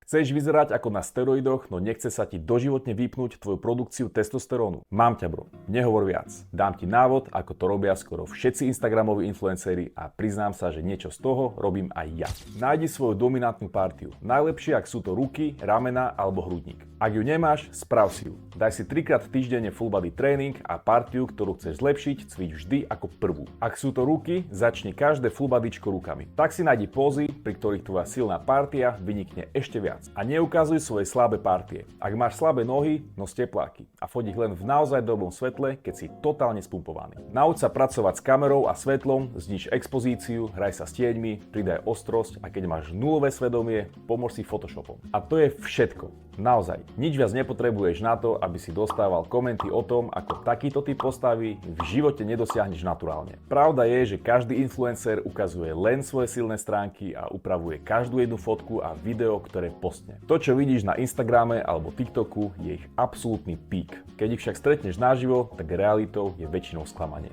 Chceš vyzerať ako na steroidoch, no nechce sa ti doživotne vypnúť tvoju produkciu testosterónu? Mám ťa, bro. Nehovor viac. Dám ti návod, ako to robia skoro všetci instagramoví influenceri a priznám sa, že niečo z toho robím aj ja. Nájdi svoju dominantnú partiu. Najlepšie, ak sú to ruky, ramena alebo hrudník. Ak ju nemáš, sprav si ju. Daj si 3-krát týždenne full body tréning a partiu, ktorú chceš zlepšiť, cvič vždy ako prvú. Ak sú to ruky, začni každé full bodyčko rukami. Tak si nájdi pózy, pri ktorých tvoja silná partia vynikne ešte viac. A neukazuj svoje slabé partie. Ak máš slabé nohy, nos tepláky. A foť ich len v naozaj dobrom svetle, keď si totálne spumpovaný. Nauč sa pracovať s kamerou a svetlom, zniž expozíciu, hraj sa s tieňmi, pridaj ostrosť a keď máš nulové svedomie, pomôž si Photoshopom. A to je všetko. Naozaj, nič viac nepotrebuješ na to, aby si dostával komenty o tom, ako takýto typ postavy v živote nedosiahneš naturálne. Pravda je, že každý influencer ukazuje len svoje silné stránky a upravuje každú jednu fotku a video, ktoré postne. To, čo vidíš na Instagrame alebo TikToku, je ich absolútny pík. Keď ich však stretneš naživo, tak realitou je väčšinou sklamanie.